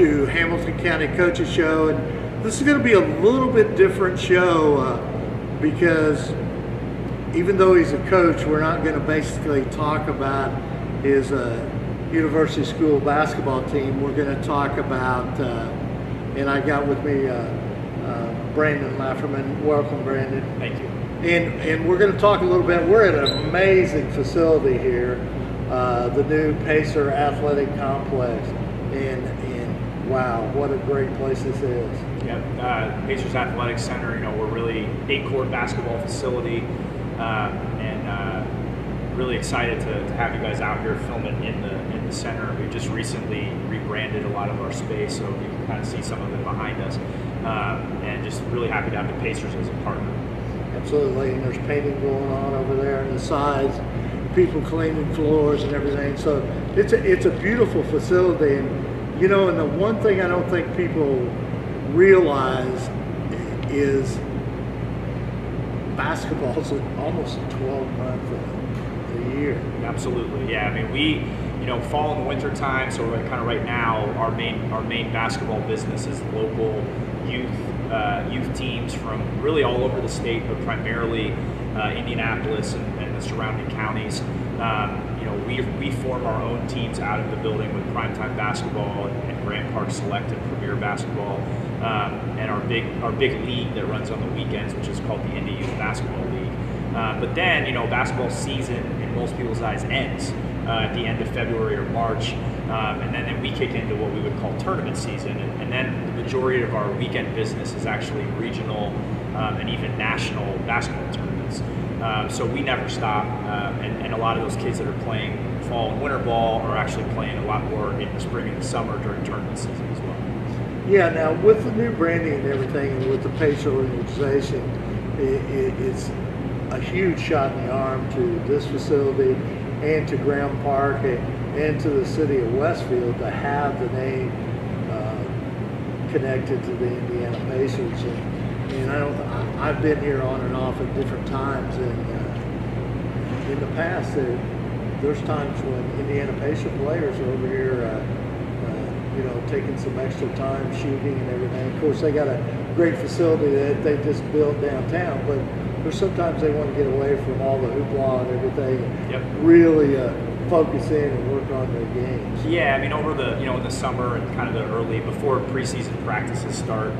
to Hamilton County Coaches Show, and this is going to be a little bit different show because even though he's a coach, we're not going to basically talk about his university school basketball team. We're going to talk about, and I got with me Brandon Lafferman. Welcome, Brandon. Thank you. And we're going to talk a little bit. We're at an amazing facility here, the new Pacer Athletic Complex, and wow, what a great place this is. Yeah, Pacers Athletic Center. You know, we're really 8-court basketball facility, and really excited to have you guys out here filming in the center. We just recently rebranded a lot of our space, so you can kind of see some of it behind us, and just really happy to have the Pacers as a partner. Absolutely, and there's painting going on over there on the sides, people cleaning floors and everything. So it's a beautiful facility, and you know, and the one thing I don't think people realize is basketball is almost a 12-month a year. Absolutely, yeah. I mean, fall and winter time. So we're kind of right now, our main basketball business is local youth teams from really all over the state, but primarily Indianapolis and the surrounding counties. We form our own teams out of the building with Primetime Basketball and Grant Park Select and Premier Basketball, and our big league that runs on the weekends, which is called the Indy Youth Basketball League. But then, basketball season in most people's eyes ends at the end of February or March, and then we kick into what we would call tournament season, and then the majority of our weekend business is actually regional and even national basketball tournaments. So we never stop, and a lot of those kids that are playing fall and winter ball are actually playing a lot more in the spring and the summer during tournament season as well. Yeah, now with the new branding and everything, and with the Pacer organization, it's a huge shot in the arm to this facility and to Graham Park and to the city of Westfield to have the name connected to the Indiana Pacers. And I've been here on and off at different times, and in the past there's times when Indiana Pacer players are over here taking some extra time shooting and everything. Of course, they got a great facility that they just built downtown, but there's sometimes they want to get away from all the hoopla and everything. Yep. Really focus in and work on their games. Yeah, I mean, over in the summer and kind of the early, before preseason practices start,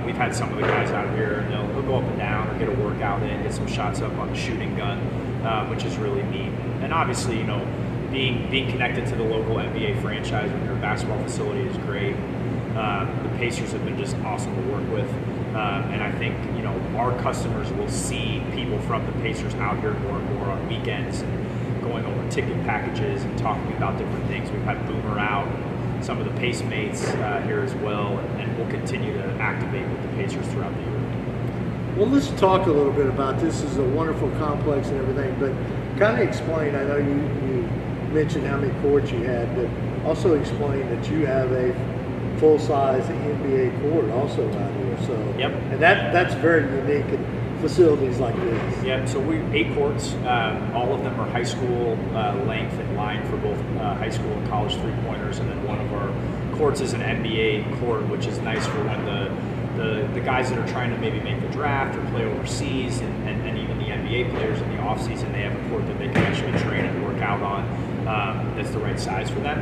we've had some of the guys out here, and they'll go up and down or get a workout in, get some shots up on the shooting gun, which is really neat. And obviously, being connected to the local NBA franchise with their basketball facility is great. The Pacers have been just awesome to work with, and I think our customers will see people from the Pacers out here more and more on weekends, and going over ticket packages and talking about different things. We've had Boomer out, and some of the Pace mates here as well, and we'll continue to activate with the Pacers throughout the year. Well, let's talk a little bit about this. This is a wonderful complex and everything, but kind of explain. I know you mentioned how many courts you had, but also explain that you have a full-size NBA court also out here. So, yep. And that's very unique in facilities like this. Yep. So we 8 courts. All of them are high school length and line for both high school and college 3-pointers, and then one of our courts is an NBA court, which is nice for when the guys that are trying to maybe make the draft or play overseas, and even the NBA players in the off season, they have a court that they can actually train and work out on. That's the right size for them.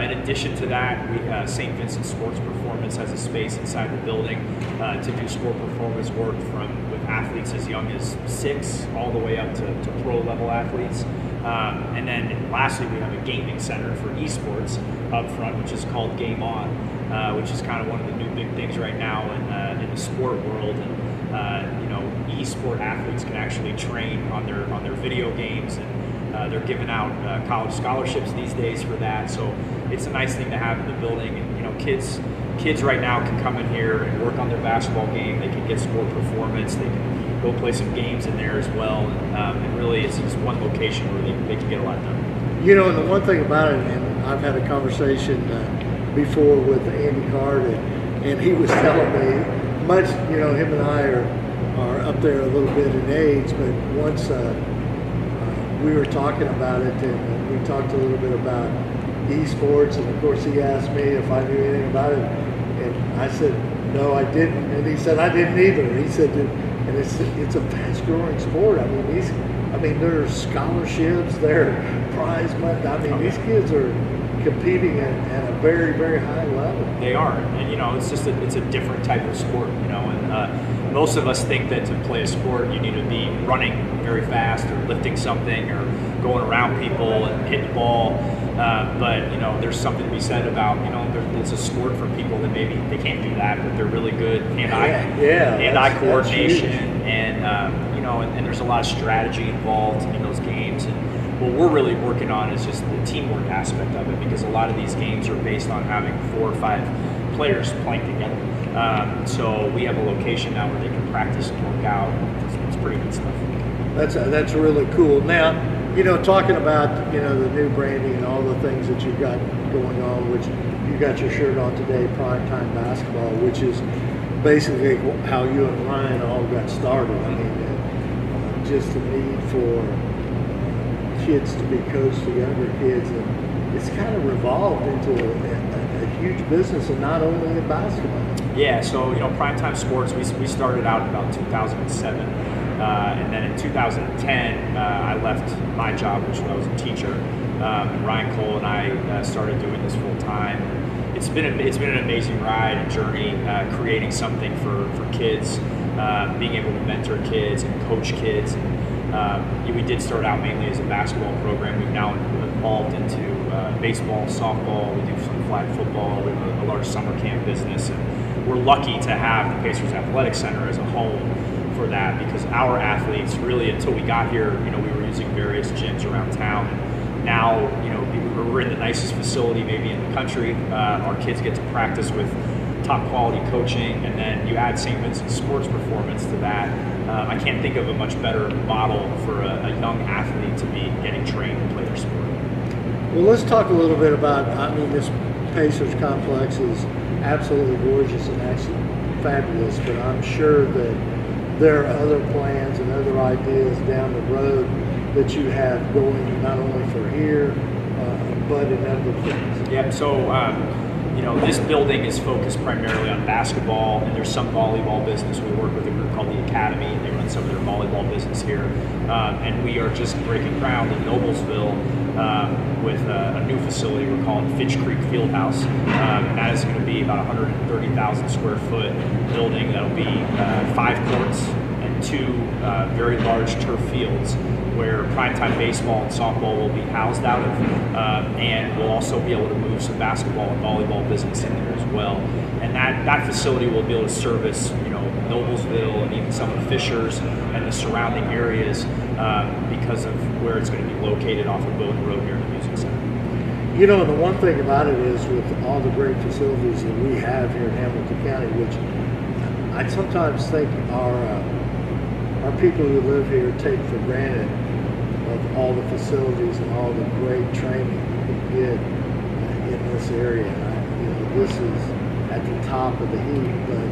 In addition to that, St. Vincent Sports Performance has a space inside the building to do sport performance work with athletes as young as 6 all the way up to pro level athletes. And then lastly, we have a gaming center for esports up front, which is called Game On, which is kind of one of the new big things right now in the sport world. And esport athletes can actually train on their video games, and they're giving out college scholarships these days for that. So it's a nice thing to have in the building. And kids right now can come in here and work on their basketball game. They can get sport performance. They can go play some games in there as well. And really, it's just one location where they can get a lot done. And the one thing about it, and I've had a conversation before with Andy Card, and he was telling me, him and I are up there a little bit in age, but once we were talking about it, and we talked a little bit about esports, and of course he asked me if I knew anything about it, and I said no, I didn't, and he said I didn't either. He said, and it's a fast-growing sport. I mean, there's scholarships, there are prize money. I mean, these kids are competing at a very, very high level. They are, and it's a different type of sport, and most of us think that to play a sport you need to be running very fast or lifting something or going around people and hitting the ball, but there's something to be said about it's a sport for people that maybe they can't do that, but they're really good hand-eye coordination, and and there's a lot of strategy involved in those games. And what we're really working on is just the teamwork aspect of it, because a lot of these games are based on having 4 or 5 players playing together. So we have a location now where they can practice and work out. It's pretty good stuff. That's really cool. Now, talking about the new branding and all the things that you've got going on, which you got your shirt on today, Primetime Basketball, which is basically how you and Ryan all got started. I mean, just the need for kids to be coached to younger kids, and it's kind of revolved into a huge business, and not only in basketball. Yeah, so Primetime Sports, we started out in about 2007, and then in 2010 I left my job, which I was a teacher, and Ryan Cole and I started doing this full time. It's been an amazing ride and journey, creating something for kids, being able to mentor kids and coach kids. We did start out mainly as a basketball program. We've now evolved into baseball, softball. We do some flag football. We have a large summer camp business, and we're lucky to have the Pacers Athletic Center as a home for that, because our athletes really, until we got here, we were using various gyms around town. And now, we're in the nicest facility maybe in the country. Our kids get to practice with top quality coaching, and then you add St. Vincent's Sports Performance to that. I can't think of a much better model for a young athlete to be getting trained to play their sport. Well, let's talk a little bit about, this Pacers complex is absolutely gorgeous and actually fabulous, but I'm sure that there are other plans and other ideas down the road that you have going, not only for here, but in other things. Yep, so this building is focused primarily on basketball, and there's some volleyball business. We work with a group called the Academy. They run some of their volleyball business here. And we are just breaking ground in Noblesville with a new facility we're calling Fitch Creek Fieldhouse. And that is going to be about 130,000 square foot building. That'll be 5 courts and 2 very large turf fields, where primetime baseball and softball will be housed out of, and we'll also be able to move some basketball and volleyball business in there as well. And that facility will be able to service, Noblesville and even some of the Fishers and the surrounding areas, because of where it's going to be located off of Bowden Road near the Music Center. The one thing about it is, with all the great facilities that we have here in Hamilton County, which I sometimes think our people who live here take for granted, of all the facilities and all the great training you can get in this area. This is at the top of the heap, but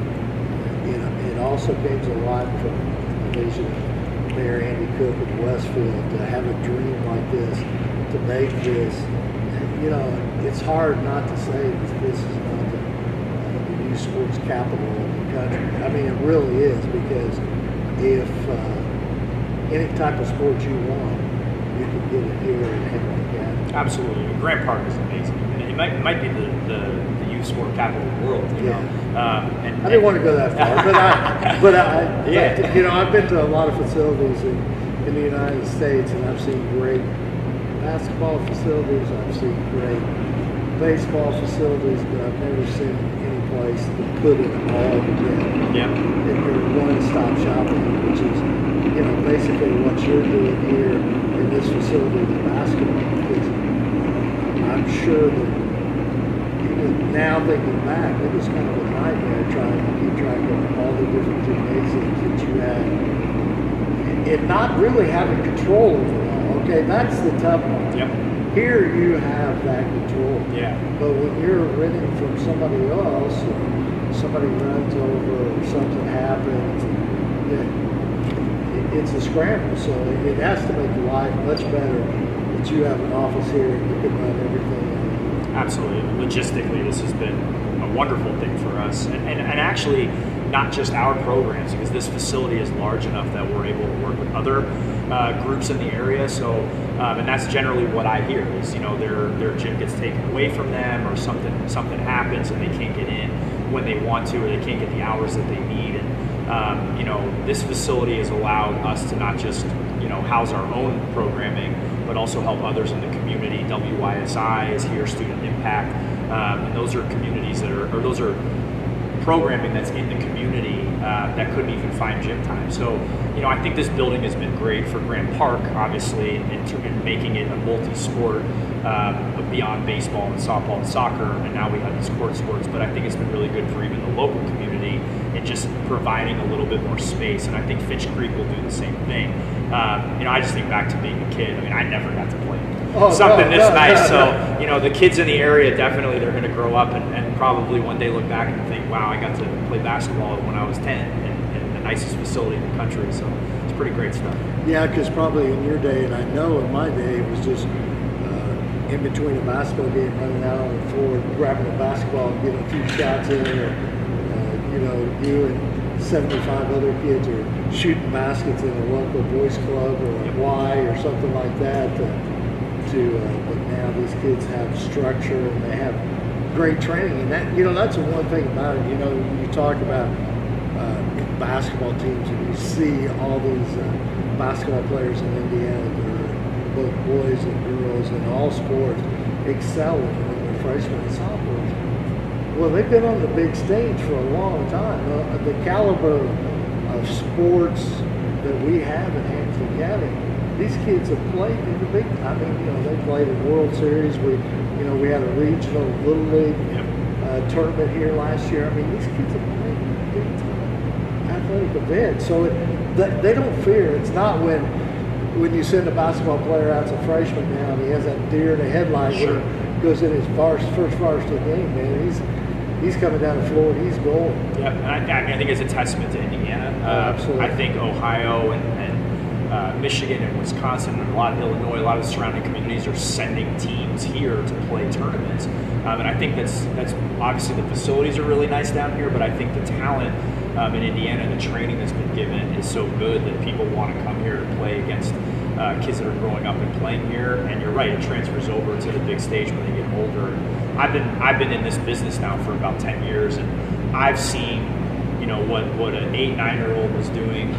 it also came a lot from the vision of Mayor Andy Cook at Westfield, to have a dream like this, to make this. It's hard not to say that this is not the youth sports capital of the country. It really is, because if any type of sport you want, you can get it here in Hamilton County. Absolutely. Grant Park is amazing. It might be the youth sport capital of the world. I didn't want to go that far, but I've been to a lot of facilities in the United States, and I've seen great basketball facilities. I've seen great baseball facilities, but I've never seen any place to put it all together. Yep. In your one-stop shopping, which is basically what you're doing here in this facility with basketball. Because I'm sure that even now thinking back, it was kind of a nightmare trying to keep track of all the different gymnasiums that you had, and not really having control over it all. Okay, that's the tough one. Yep. Here you have that control. Yeah. But when you're renting from somebody else, and somebody runs over or something happens, it's a scramble. So it has to make your life much better that you have an office here and you can run everything Absolutely. Logistically, this has been a wonderful thing for us, and actually not just our programs, because this facility is large enough that we're able to work with other groups in the area. So, and that's generally what I hear is, their gym gets taken away from them, or something happens and they can't get in when they want to, or they can't get the hours that they need. And this facility has allowed us to not just house our own programming, but also help others in the community. WYSI is here, Student Impact, and those are communities those are programming that's in the community that couldn't even find gym time. So, I think this building has been great for Grant Park, obviously, in making it a multi-sport beyond baseball and softball and soccer, and now we have these court sports. But I think it's been really good for even the local community and just providing a little bit more space. And I think Fitch Creek will do the same thing. I just think back to being a kid. I mean, I never got to play something this nice. So, the kids in the area, definitely they're going to grow up and probably one day look back and think, wow, I got to play basketball when I was 10 and the nicest facility in the country. So it's pretty great stuff. Yeah, because probably in your day, and I know in my day, it was just in between a basketball game, running out on the floor, grabbing a basketball and getting a few shots in, or you and 75 other kids are shooting baskets in a local boys club or a Y or something like that. But now these kids have structure and they have great training, and that's the one thing about it. You talk about basketball teams, and you see all these basketball players in Indiana that are both boys and girls in all sports excelling when they're freshmen and sophomores. Well, they've been on the big stage for a long time. The caliber of sports that we have in Hampton County, these kids have played in the big. They played in World Series. We had a regional Little League tournament here last year. I mean, these kids have played in big time athletic events, so they don't fear. It's not when you send a basketball player out as a freshman now and he has that deer in the headlight when he goes in his first varsity game, man. He's coming down the floor and he's going. Yeah, and I think it's a testament to Indiana. Absolutely. I think Ohio and Michigan and Wisconsin and a lot of Illinois, a lot of the surrounding communities are sending teams here to play tournaments. And I think that's obviously the facilities are really nice down here, but I think the talent in Indiana and the training that's been given is so good that people want to come here to play against kids that are growing up and playing here. And you're right, it transfers over to the big stage when they get older. I've been in this business now for about 10 years, and I've seen what an 8-9-year-old was doing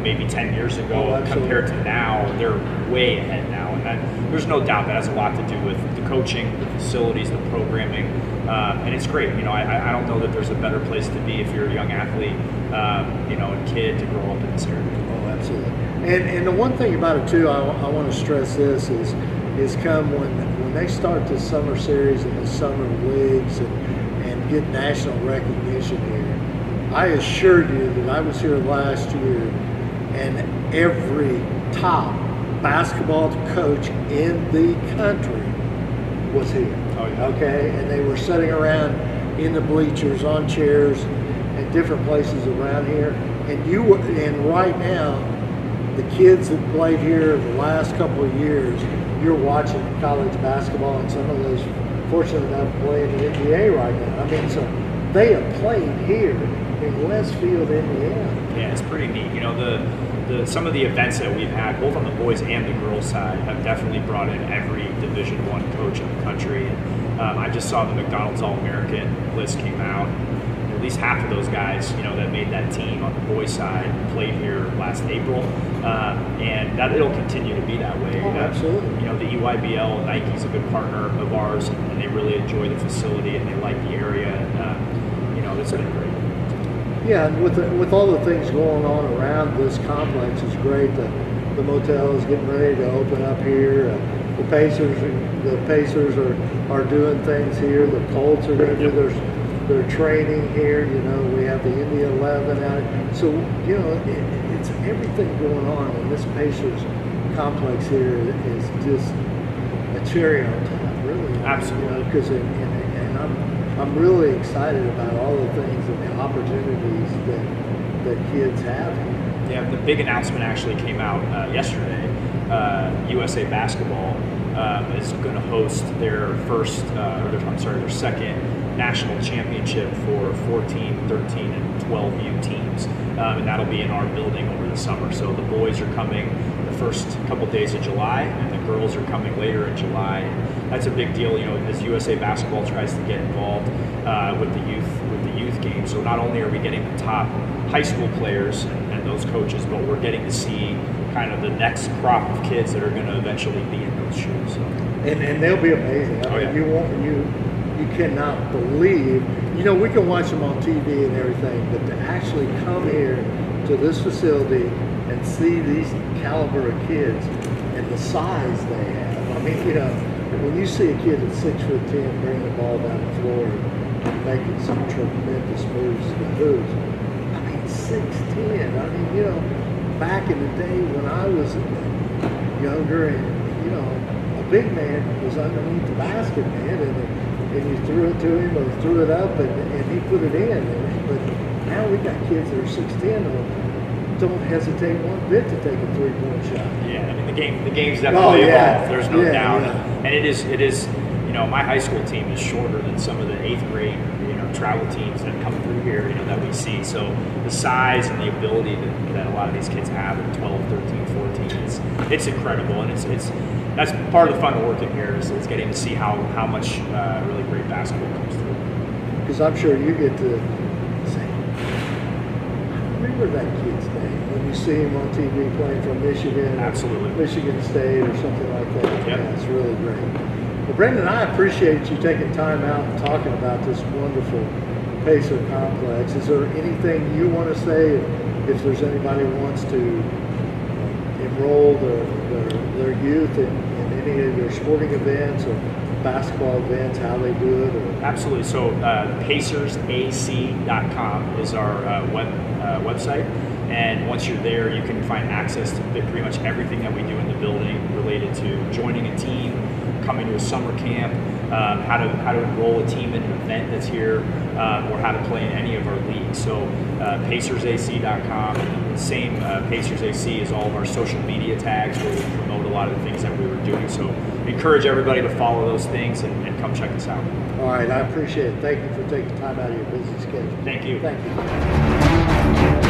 maybe 10 years ago compared to now. They're way ahead now, and there's no doubt that has a lot to do with the coaching, the facilities, the programming, and it's great. I don't know that there's a better place to be if you're a young athlete, a kid, to grow up in this area. Oh, absolutely. And the one thing about it too, I want to stress this is come when they start the summer series and the summer leagues and get national recognition here. I assure you that I was here last year, and every top basketball coach in the country was here. Oh, yeah. Okay, and they were sitting around in the bleachers on chairs at different places around here. And right now, the kids that played here the last couple of years, you're watching college basketball, and some of those fortunate enough playing in the NBA right now. I mean, so they have played here in Westfield, Indiana. Yeah, it's pretty neat. Some of the events that we've had, both on the boys and the girls side, have definitely brought in every Division I coach in the country. And I just saw the McDonald's All-American list came out. At least half of those guys, that made that team on the boys side played here last April, and that it'll continue to be that way. Oh, absolutely. The EYBL, Nike's a good partner of ours, and they really enjoy the facility and they like the area. And it's been great. Yeah, and with all the things going on around this complex, it's great. The motel is getting ready to open up here. The Pacers are doing things here. The Colts are going to do their training here. We have the Indy 11 out here. So it's everything going on, and this Pacers complex here is just a cherry on top, really. Absolutely. Because I'm really excited about all the things and the opportunities that kids have here. Yeah, the big announcement actually came out yesterday. USA Basketball is going to host their their second national championship for 14, 13, and 12U teams, and that'll be in our building over the summer. So the boys are coming the first couple days of July, and the girls are coming later in July. And that's a big deal, as USA Basketball tries to get involved with the youth game. So not only are we getting the top high school players and those coaches, but we're getting to see kind of the next crop of kids that are going to eventually be in those shoes. So. And they'll be amazing. I mean, you cannot believe, we can watch them on TV and everything, but to actually come here to this facility and see these caliber of kids and the size they have. I mean, when you see a kid that's 6'10" bringing the ball down the floor and making some tremendous moves to the hoops, I mean, 6'10". I mean, back in the day when I was younger and, a big man was underneath the basket, man, and you threw it to him or threw it up and he put it in. But now we got kids that are 6'10" who don't hesitate one bit to take a three-point shot. Yeah, I mean, the game's definitely evolved. There's no doubt. Yeah. And it is, my high school team is shorter than some of the 8th grade, travel teams that come through here, that we see. So the size and the ability that a lot of these kids have at 12, 13, 14, it's incredible. And that's part of the fun of working here is getting to see how much really great basketball comes through. Because I'm sure you get to say, I remember that kid's name when you see him on TV playing from Michigan. Absolutely. Michigan State or something like that. Yep. Yeah, it's really great. Well, Brendan, I appreciate you taking time out and talking about this wonderful Pacer complex. Is there anything you want to say if there's anybody who wants to enroll their youth in any of your sporting events or basketball events, how they do it? Or? Absolutely. So pacersac.com is our website. And once you're there, you can find access to pretty much everything that we do in the building related to joining a team, coming to a summer camp, how to enroll a team in an event that's here, or how to play in any of our leagues. So pacersac.com, and the same Pacers AC is all of our social media tags where we promote a lot of the things that we were doing. So encourage everybody to follow those things and come check us out. All right, I appreciate it. Thank you for taking time out of your busy schedule. Thank you. Thank you.